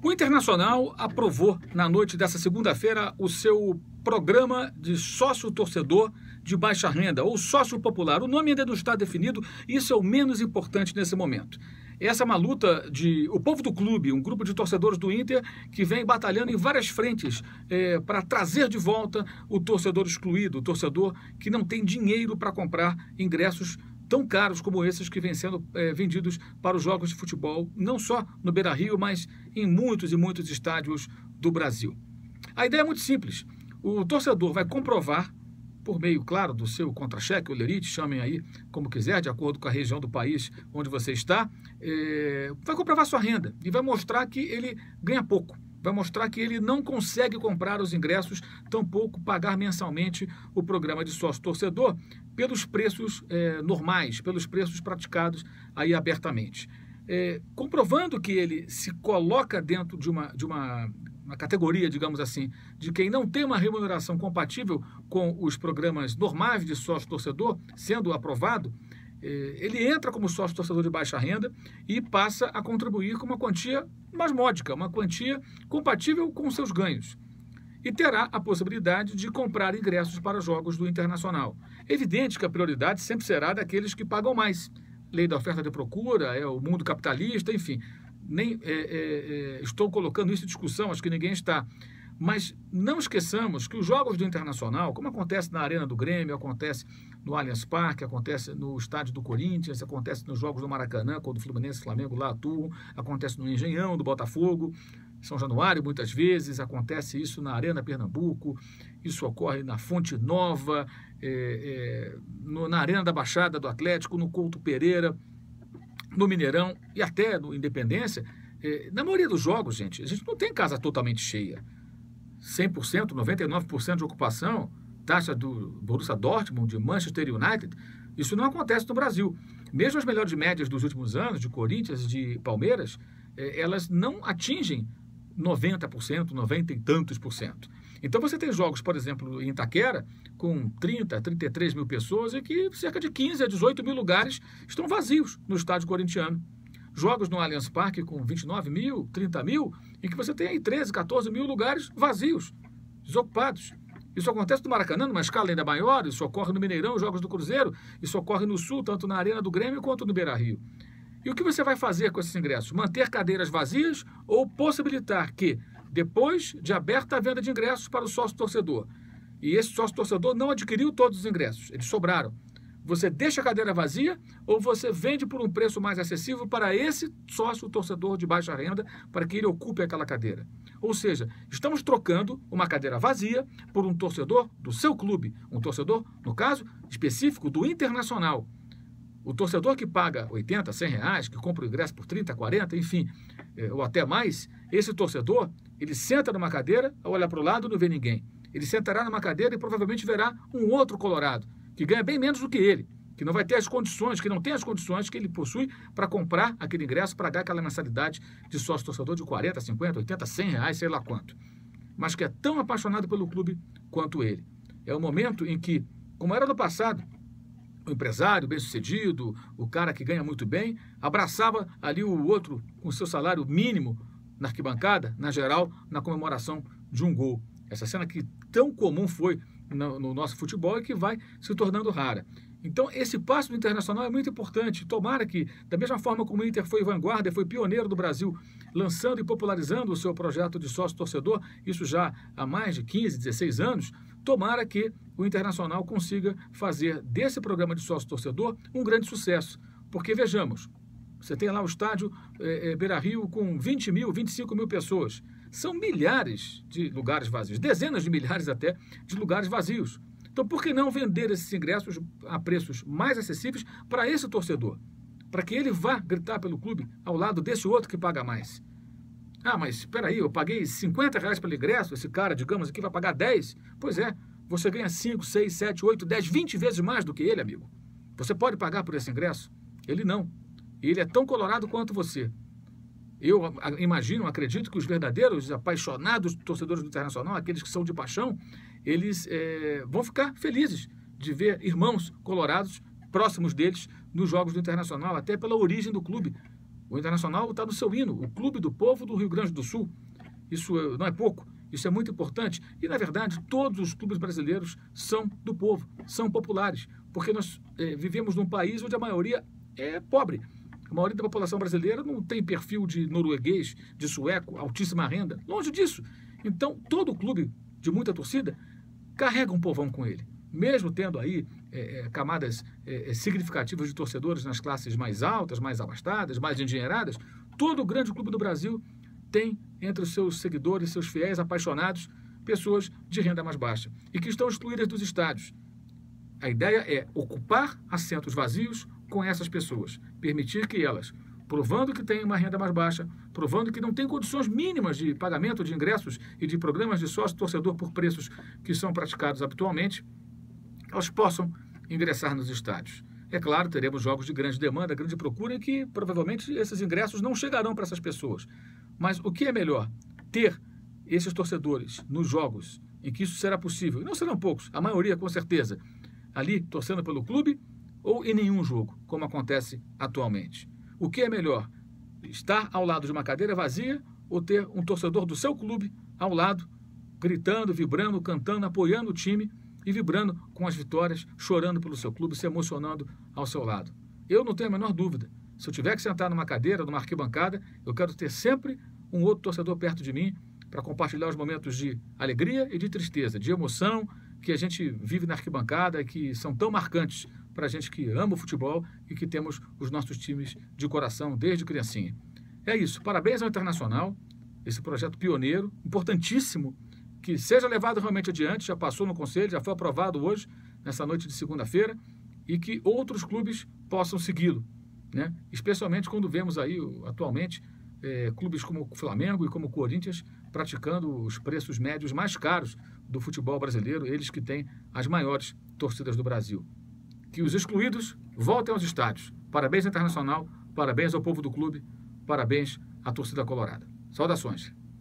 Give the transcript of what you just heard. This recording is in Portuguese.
O Internacional aprovou na noite dessa segunda-feira o seu programa de sócio-torcedor de baixa renda, ou sócio popular. O nome ainda não está definido e isso é o menos importante nesse momento. Essa é uma luta de o povo do clube, um grupo de torcedores do Inter que vem batalhando em várias frentes para trazer de volta o torcedor excluído, o torcedor que não tem dinheiro para comprar ingressos tão caros como esses que vêm sendo vendidos para os jogos de futebol, não só no Beira-Rio, mas em muitos e muitos estádios do Brasil. A ideia é muito simples. O torcedor vai comprovar, por meio, claro, do seu contra-cheque, o lerite, chamem aí como quiser, de acordo com a região do país onde você está, vai comprovar sua renda e vai mostrar que ele ganha pouco. Vai mostrar que ele não consegue comprar os ingressos, tampouco pagar mensalmente o programa de sócio-torcedor pelos preços normais, pelos preços praticados aí abertamente. Comprovando que ele se coloca dentro de uma categoria, digamos assim, de quem não tem uma remuneração compatível com os programas normais de sócio-torcedor, sendo aprovado, ele entra como sócio-torcedor de baixa renda e passa a contribuir com uma quantia mais módica, uma quantia compatível com os seus ganhos. E terá a possibilidade de comprar ingressos para jogos do Internacional. É evidente que a prioridade sempre será daqueles que pagam mais. Lei da oferta e da procura, o mundo capitalista, enfim. Nem estou colocando isso em discussão, acho que ninguém está. Mas não esqueçamos que os jogos do Internacional, como acontece na Arena do Grêmio, acontece no Allianz Parque, acontece no estádio do Corinthians, acontece nos jogos do Maracanã, quando o Fluminense e o Flamengo lá atuam, acontece no Engenhão, do Botafogo, São Januário muitas vezes, acontece isso na Arena Pernambuco, isso ocorre na Fonte Nova, na Arena da Baixada do Atlético, no Couto Pereira, no Mineirão e até no Independência. Na maioria dos jogos, gente, a gente não tem casa totalmente cheia. 100%, 99% de ocupação, taxa do Borussia Dortmund, de Manchester United, isso não acontece no Brasil. Mesmo as melhores médias dos últimos anos, de Corinthians e de Palmeiras, elas não atingem 90%, 90 e tantos por cento. Então você tem jogos, por exemplo, em Itaquera, com 30, 33 mil pessoas e que cerca de 15 a 18 mil lugares estão vazios no estádio corintiano. Jogos no Allianz Parque com 29 mil, 30 mil, em que você tem aí 13, 14 mil lugares vazios, desocupados. Isso acontece no Maracanã, numa escala ainda maior, isso ocorre no Mineirão, jogos do Cruzeiro, isso ocorre no Sul, tanto na Arena do Grêmio quanto no Beira-Rio. E o que você vai fazer com esses ingressos? Manter cadeiras vazias ou possibilitar que, depois de aberta a venda de ingressos para o sócio-torcedor, e esse sócio-torcedor não adquiriu todos os ingressos, eles sobraram, você deixa a cadeira vazia ou você vende por um preço mais acessível para esse sócio-torcedor de baixa renda para que ele ocupe aquela cadeira? Ou seja, estamos trocando uma cadeira vazia por um torcedor do seu clube, um torcedor, no caso específico, do Internacional. O torcedor que paga 80, 100 reais, que compra o ingresso por 30, 40, enfim, ou até mais, esse torcedor, ele senta numa cadeira, ao olhar para o lado não vê ninguém. Ele sentará numa cadeira e provavelmente verá um outro colorado, que ganha bem menos do que ele, que não vai ter as condições, que não tem as condições que ele possui para comprar aquele ingresso, pagar aquela mensalidade de sócio-torcedor de 40, 50, 80, 100 reais, sei lá quanto. Mas que é tão apaixonado pelo clube quanto ele. É o momento em que, como era no passado, o empresário bem-sucedido, o cara que ganha muito bem, abraçava ali o outro com seu salário mínimo na arquibancada, na geral, na comemoração de um gol. Essa cena que tão comum foi no nosso futebol e que vai se tornando rara. Então, esse passo do Internacional é muito importante. Tomara que, da mesma forma como o Inter foi vanguarda, foi pioneiro do Brasil, lançando e popularizando o seu projeto de sócio-torcedor, isso já há mais de 15, 16 anos, tomara que o Internacional consiga fazer desse programa de sócio-torcedor um grande sucesso. Porque, vejamos, você tem lá o estádio Beira-Rio com 20 mil, 25 mil pessoas. São milhares de lugares vazios, dezenas de milhares até de lugares vazios. Então, por que não vender esses ingressos a preços mais acessíveis para esse torcedor? Para que ele vá gritar pelo clube ao lado desse outro que paga mais. Ah, mas espera aí, eu paguei 50 reais pelo ingresso, esse cara, digamos aqui, vai pagar 10? Pois é, você ganha 5, 6, 7, 8, 10, 20 vezes mais do que ele, amigo. Você pode pagar por esse ingresso? Ele não. E ele é tão colorado quanto você. Eu imagino, acredito que os verdadeiros apaixonados torcedores do Internacional, aqueles que são de paixão, eles vão ficar felizes de ver irmãos colorados próximos deles nos jogos do Internacional, até pela origem do clube. O Internacional está no seu hino, o Clube do Povo do Rio Grande do Sul. Isso não é pouco, isso é muito importante. E, na verdade, todos os clubes brasileiros são do povo, são populares, porque nós vivemos num país onde a maioria é pobre. A maioria da população brasileira não tem perfil de norueguês, de sueco, altíssima renda. Longe disso. Então, todo clube de muita torcida carrega um povão com ele. Mesmo tendo aí camadas significativas de torcedores nas classes mais altas, mais abastadas, mais endinheiradas, todo grande clube do Brasil tem entre os seus seguidores, seus fiéis apaixonados, pessoas de renda mais baixa e que estão excluídas dos estádios. A ideia é ocupar assentos vazios com essas pessoas, permitir que elas, provando que têm uma renda mais baixa, provando que não têm condições mínimas de pagamento de ingressos e de programas de sócio-torcedor por preços que são praticados habitualmente, elas possam ingressar nos estádios. É claro, teremos jogos de grande demanda, grande procura, em que provavelmente esses ingressos não chegarão para essas pessoas. Mas o que é melhor? Ter esses torcedores nos jogos em que isso será possível, e não serão poucos, a maioria com certeza, ali torcendo pelo clube ou em nenhum jogo, como acontece atualmente. O que é melhor? Estar ao lado de uma cadeira vazia ou ter um torcedor do seu clube ao lado, gritando, vibrando, cantando, apoiando o time e vibrando com as vitórias, chorando pelo seu clube, se emocionando ao seu lado? Eu não tenho a menor dúvida. Se eu tiver que sentar numa cadeira, numa arquibancada, eu quero ter sempre um outro torcedor perto de mim para compartilhar os momentos de alegria e de tristeza, de emoção que a gente vive na arquibancada e que são tão marcantes para a gente que ama o futebol e que temos os nossos times de coração desde criancinha. É isso. Parabéns ao Internacional, esse projeto pioneiro, importantíssimo, que seja levado realmente adiante, já passou no Conselho, já foi aprovado hoje, nessa noite de segunda-feira, e que outros clubes possam segui-lo, né? Especialmente quando vemos aí, atualmente, clubes como o Flamengo e como o Corinthians praticando os preços médios mais caros do futebol brasileiro, eles que têm as maiores torcidas do Brasil. Que os excluídos voltem aos estádios. Parabéns, Internacional, parabéns ao povo do clube, parabéns à torcida colorada. Saudações.